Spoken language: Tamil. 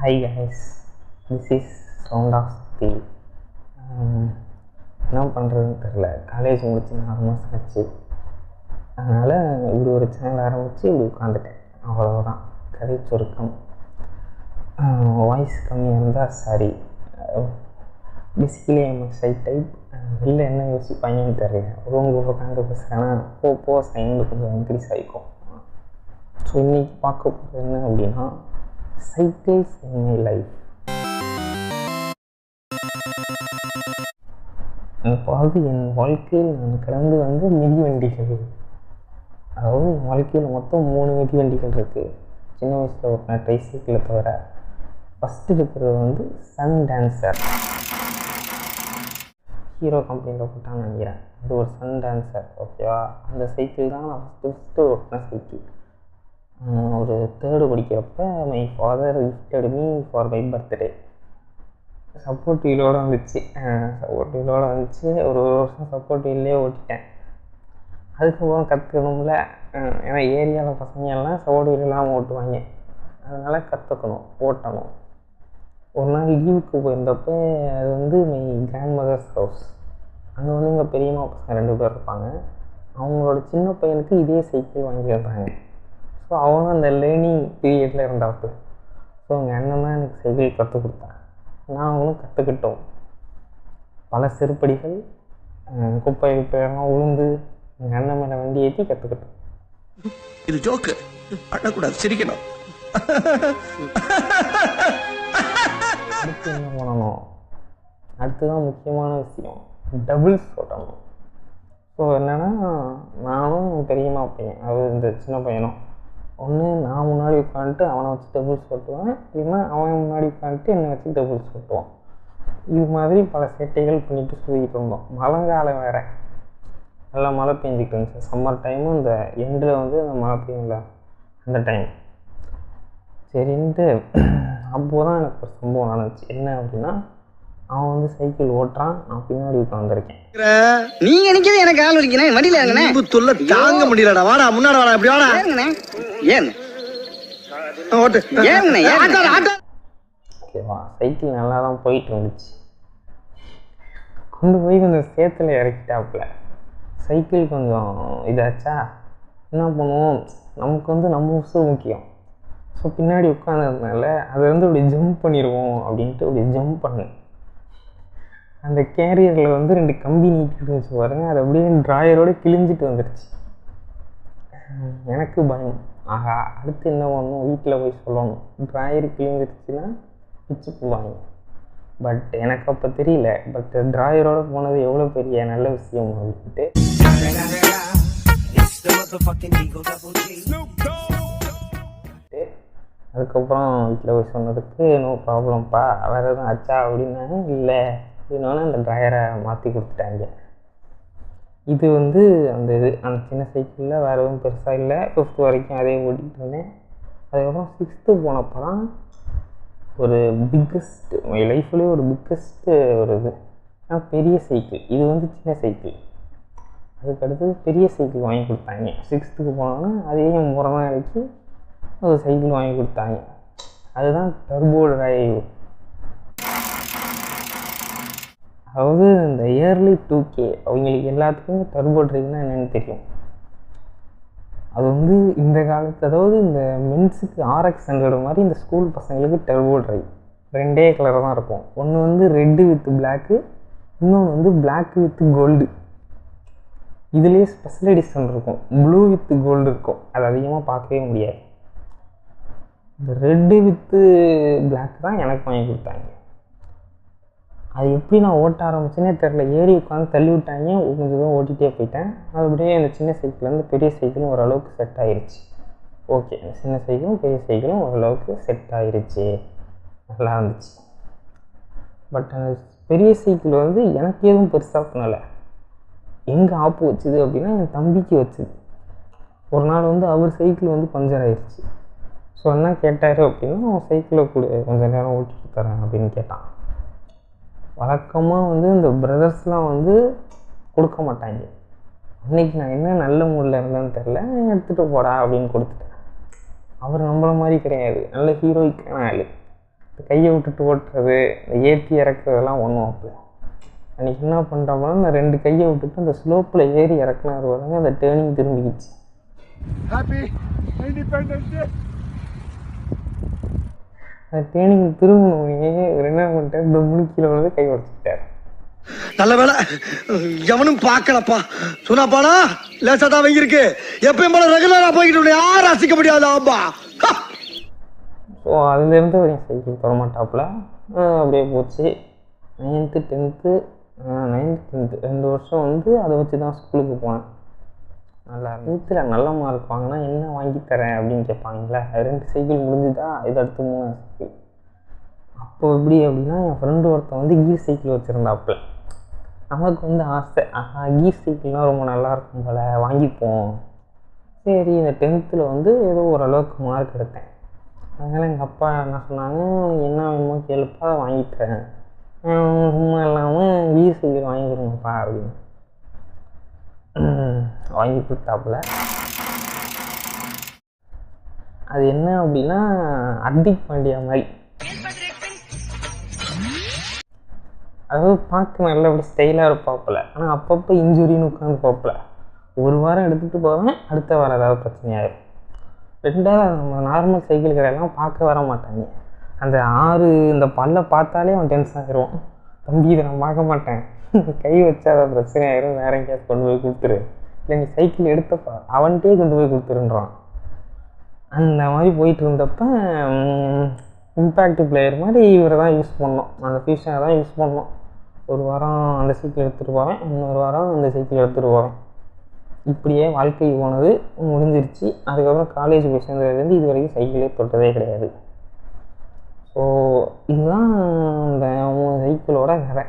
Hi guys, this is Sound of Steel. என்ன பண்ணுறதுன்னு தெரில. காலேஜ் முடிச்சு 4 மாதம் ஆச்சு. அதனால் இப்படி ஒரு சேனல் ஆரம்பித்து இப்படி உட்காந்துட்டேன். அவ்வளோதான் கதை சுருக்கம். வாய்ஸ் கம்மியாக இருந்தால் சாரி. பேசிக்கலி எம் சை டைப். வெளில என்ன யோசிப்பாங்கன்னு தெரியல. ரூமுக்கு உட்காந்து பேசுகிறேன்னா போ சைண்டு கொஞ்சம் இன்க்ரீஸ் ஆகிக்கும். ஸோ இன்றைக்கி பார்க்க போகிறது என்ன அப்படின்னா, சைக்கிள்ஸ் இன் மை லைஃப். அதாவது என் வாழ்க்கையில் நான் கடந்து வந்து மிதிவண்டிகள். அதாவது என் வாழ்க்கையில் மொத்தம் 3 மிதிவண்டிகள் இருக்குது. சின்ன வயசில் ஓட்டின ட்ரைசைக்கிளை தவிர. ஃபஸ்ட்டு இருக்கிறது வந்து சன் டான்சர். ஹீரோ கம்பெனியில் போட்டான்னு நினைக்கிறேன். அது ஒரு சன் டான்சர், ஓகேவா? அந்த சைக்கிள் தான் நான் ஃபஸ்ட்டு ஓட்டின சைக்கிள். ஒரு 3rd படிக்கிறப்ப my father gifted me for my birthday. Support வீலோடு வந்துச்சு. ஒரு வருஷம் சப்போர்ட் வீல்லே ஓட்டிட்டேன். அதுக்கப்புறம் கற்றுக்கணும்ல. ஏன்னா ஏரியாவில் பசங்கள்லாம் சப்போர்ட் வீல் இல்லாமல் ஓட்டுவாங்க. அதனால் கற்றுக்கணும், ஓட்டணும். ஒரு நாள் லீவுக்கு போயிருந்தப்போ, அது வந்து மை கிராண்ட் மதர்ஸ் ஹவுஸ். அங்கே வந்து எங்கள் பெரியம்மா பசங்க 2 பேர் இருப்பாங்க. அவங்களோட சின்ன பையனுக்கு இதே சைக்கிள் வாங்கியிருந்தாங்க. ஸோ அவனும் அந்த லேர்னிங் பீரியடில் இருந்தாப்பு. ஸோ எங்கள் அண்ணன் தான் எனக்கு சைக்கிள் கற்றுக் கொடுத்தான். நாங்களும் கற்றுக்கிட்டோம். பல செருப்படிகள், குப்பை பேரெல்லாம் உளுந்து எங்கள் அண்ணன் மேலே வண்டி ஏற்றி கற்றுக்கிட்டோம். இது ஜோக்கு, அழக்கூடாது, சிரிக்கணும். அடுத்து என்ன பண்ணணும்? அடுத்துதான் முக்கியமான விஷயம், டபுள்ஸ் ஓட்டணும். ஸோ என்னென்னா, நானும் பெரியம்மா பையன், அது இந்த சின்ன பையனும், ஒன்று நான் முன்னாடி உட்காந்துட்டு அவனை வச்சு டபுள்ஸ் ஓட்டுவான், இல்லைன்னா அவன் முன்னாடி உட்காந்துட்டு என்னை வச்சு டபுள்ஸ் ஓட்டுவான். இது மாதிரி பல சேட்டைகள் பண்ணிட்டு சுற்றிக்கிட்டு இருந்தோம். மழைக்காலம் வேறு, நல்லா மழை பெஞ்சிக்கிட்டு இருந்துச்சு. சம்மர் டைமும் இந்த எண்டில் வந்து அந்த மழை பெய்யும்ல, அந்த டைம். சரின்ட்டு அப்போது தான் எனக்கு ஒரு சம்பவம் நடந்துச்சு. என்ன அப்படின்னா, அவன் வந்து சைக்கிள் ஓட்டுறான், நான் பின்னாடி உட்காந்துருக்கேன். நீங்க நிக்கிறது எனக்கு ஆள் வலிக்கணும். வண்டியில இறங்கண்ணே. தொல்லை தாங்க முடியலடா. வாடா, முன்னாடி வாடா, இப்படி வாடா. இறங்கண்ணே. ஏன் ஓட்டு. ஏங்கண்ணே, ஓகேவா? சைக்கிள் நல்லா தான் போயிட்டு இருந்துச்சு. கொண்டு போய் கொஞ்சம் சேத்துல இறக்கிட்டாப்புல. சைக்கிள் கொஞ்சம் இதாச்சா, என்ன பண்ணுவோம், நமக்கு வந்து நம்ம உசுறு முக்கியம். ஸோ பின்னாடி உட்காந்துருந்தனால அதை வந்து அப்படி ஜம்ப் பண்ணிடுவோம் அப்படின்ட்டு அப்படி ஜம்ப் பண்ணேன். அந்த கேரியரில் வந்து 2 கம்பி நீட்டிட்டு வச்சு பாருங்க, அது அப்படியே ட்ராயரோடு கிழிஞ்சிட்டு வந்துடுச்சு. எனக்கு பயம். ஆஹா, அடுத்து என்ன பண்ணணும், வீட்டில் போய் சொல்லணும், ட்ராயர் கிழிஞ்சிருச்சுன்னா பிச்சு போவாங்க. பட் எனக்கு அப்போ தெரியல. பட் ட்ராயரோடு போனது எவ்வளோ பெரிய நல்ல விஷயம் அப்படின்ட்டு அதுக்கப்புறம் வீட்டில் போய் சொன்னதுக்கு, நோ ப்ராப்ளம்ப்பா, வேறு எதுவும் ஆச்சா அப்படின்னாங்க. இல்லை அப்படின்னாலும் அந்த ட்ரையரை மாற்றி கொடுத்துட்டாங்க. இது வந்து அந்த அந்த சின்ன சைக்கிளில் வேறு எதுவும் பெருசாக இல்லை. 5th வரைக்கும் அதே ஓட்டிகிட்டு இருந்தேன். அதுக்கப்புறம் 6th போனப்போ தான் ஒரு பிக்கஸ்ட்டு, மை லைஃப்லேயே ஒரு பிக்கஸ்ட்டு ஒரு இது, பெரிய சைக்கிள். இது வந்து சின்ன சைக்கிள். அதுக்கடுத்து பெரிய சைக்கிள் வாங்கி கொடுத்தாங்க. 6th போனோன்னா அதையும் முறை தான் இறக்கி ஒரு சைக்கிள் வாங்கி கொடுத்தாங்க. அதுதான் டர்போ டிரைவ். அதாவது இந்த இயர்லி 2K அவங்களுக்கு எல்லாத்துக்குமே டர்போ டிரைவ்னால் என்னென்னு தெரியும். அது வந்து இந்த காலத்து, அதாவது இந்த மென்ஸுக்கு RX 100 மாதிரி இந்த ஸ்கூல் பசங்களுக்கு டர்போ டிரைவ் 2 கலர் தான் இருக்கும். ஒன்று வந்து ரெட்டு வித் பிளாக்கு, இன்னொன்று வந்து பிளாக் வித் கோல்டு. இதுலேயே ஸ்பெஷல் எடிஷன் இருக்கும், ப்ளூ வித் கோல்டு இருக்கும். அது அதிகமாக பார்க்கவே முடியாது. இந்த ரெட்டு வித்து பிளாக் தான் எனக்கு வாங்கி கொடுத்தாங்க. அது எப்படி நான் ஓட்ட ஆரம்பிச்சேன்னே தெரில. ஏறி உட்காந்து தள்ளி விட்டாங்க, கொஞ்சம் தூரம் ஓட்டிகிட்டே போயிட்டேன். அது அப்படியே அந்த சின்ன சைக்கிள்லேருந்து பெரிய சைக்கிளும் ஓரளவுக்கு செட் ஆகிருச்சு. ஓகே, அந்த சின்ன சைக்கிளும் பெரிய சைக்கிளும் ஓரளவுக்கு செட் ஆகிருச்சு, நல்லா இருந்துச்சு. பட் அந்த பெரிய சைக்கிள் வந்து எனக்கு எதுவும் பெருசாக பண்ணலை. எங்கே ஆப்பு வச்சுது அப்படின்னா, என் தம்பிக்கு வச்சுது. ஒரு நாள் வந்து அவர் சைக்கிள் வந்து பஞ்சர் ஆகிடுச்சு. ஸோ என்ன கேட்டார் அப்படின்னா, அவன் சைக்கிளை கொஞ்சம் நேரம் ஓட்டிட்டு தரேன் அப்படின்னு கேட்டான். வழக்கமாக வந்து இந்த பிரதர்ஸ்லாம் வந்து கொடுக்க மாட்டாங்க. அன்றைக்கி நான் என்ன நல்ல மூடில் இருந்தேன்னு தெரில, எடுத்துகிட்டு போடா அப்படின்னு கொடுத்துட்டேன். அவர் நம்மள மாதிரி கிடையாது, நல்ல ஹீரோயிக்கான ஆள். கையை விட்டுட்டு ஓட்டுறது, இந்த ஏற்றி இறக்குறதெல்லாம் பண்ணுவாப்புல. அன்றைக்கி என்ன பண்ணுறோம்னா, இந்த 2 கையை விட்டுட்டு அந்த ஸ்லோப்பில் ஏறி இறக்குனாரு பாருங்க, அந்த டேர்னிங் திரும்பிக்கிச்சு. அந்த டேர்னிங் திரும்பினோடனே என்ன பண்ணிட்டார், இந்த முழுக்கில வந்து கை உடச்சிக்கிட்டார். நல்ல வேலை எவனும் பார்க்கலப்பா. சொன்னாப்பாடா லேசா தான் வாங்கியிருக்கு. எப்பயும் போல ரெகுலரா போய்கிட்டு யாரும் ரசிக்க முடியாது. ஆம்பா. ஸோ அதுலேருந்து என் சைக்கிள் தொட மாட்டாப்புல. அப்படியே போச்சு. 9th 10th 2 வருஷம் வந்து அதை வச்சு தான் ஸ்கூலுக்கு போனேன். நல்லா 10th நல்ல மார்க் வாங்கினா என்ன வாங்கி தரேன் அப்படின்னு கேட்பாங்களே. 2 சைக்கிள் முடிஞ்சுதா, இது அடுத்து 3 சைக்கிள். அப்போ எப்படி அப்படின்னா, என் ஃப்ரெண்டு ஒருத்தன் வந்து கீர் சைக்கிள் வச்சுருந்தாப்புல. நமக்கு வந்து ஆசை, கீர் சைக்கிள்னால் ரொம்ப நல்லாயிருக்கும் போல், வாங்கிப்போம். சரி, இந்த 10th வந்து ஏதோ ஓரளவுக்கு மார்க் எடுத்தேன். அதனால் எங்கள் அப்பா என்ன சொன்னாங்க, உனக்கு என்ன வேணுமோ கேளுப்பா, வாங்கித்தரேன். சும்மா இல்லாமல் கீர் சைக்கிள் வாங்கி கொடுங்கப்பா அப்படின்னு வாங்கி கொடுத்தாப்புல. அது என்ன அப்படின்னா, ஹர்திக் பாண்டியா மாதிரி. அதாவது பார்க்க நல்லபடி ஸ்டைலாக இருப்பாப்புல. ஆனால் அப்பப்போ இன்ஜுரின்னு உட்காந்து பார்ப்பல. 1 வாரம் எடுத்துகிட்டு போவேன், அடுத்த வாரம் ஏதாவது பிரச்சனையாயிடும். 2வது நம்ம நார்மல் சைக்கிள் கடையெல்லாம் பார்க்க வர மாட்டாங்க. அந்த 6 இந்த பல்லை பார்த்தாலே அவன் டென்ஷன் ஆகிடுவான். தம்பி இதை நான் பார்க்க மாட்டேன், கை வச்சா அதை பிரச்சனை ஆகிடும், வேற எங்கேயாவது கொண்டு போய் கொடுத்துரு, இல்லை நீ சைக்கிள் எடுத்தப்பா அவன்கிட்டே கொண்டு போய் கொடுத்துருன்றான். அந்த மாதிரி போயிட்டு இருந்தப்போ இம்பேக்ட் பிளேயர் மாதிரி இவரை தான் யூஸ் பண்ணோம், அந்த ஃபியூஷனை தான் யூஸ் பண்ணோம். 1 வாரம் அந்த சைக்கிள் எடுத்துகிட்டு போவேன், இன்னொரு வாரம் அந்த சைக்கிள் எடுத்துகிட்டு போவேன். இப்படியே வாழ்க்கை போனது, முடிஞ்சிருச்சு. அதுக்கப்புறம் காலேஜ் போய் சேர்ந்ததுலேருந்து இது வரைக்கும் சைக்கிளே தொட்டதே கிடையாது. ஸோ இதுதான் இந்த 3 சைக்கிளோட கதை.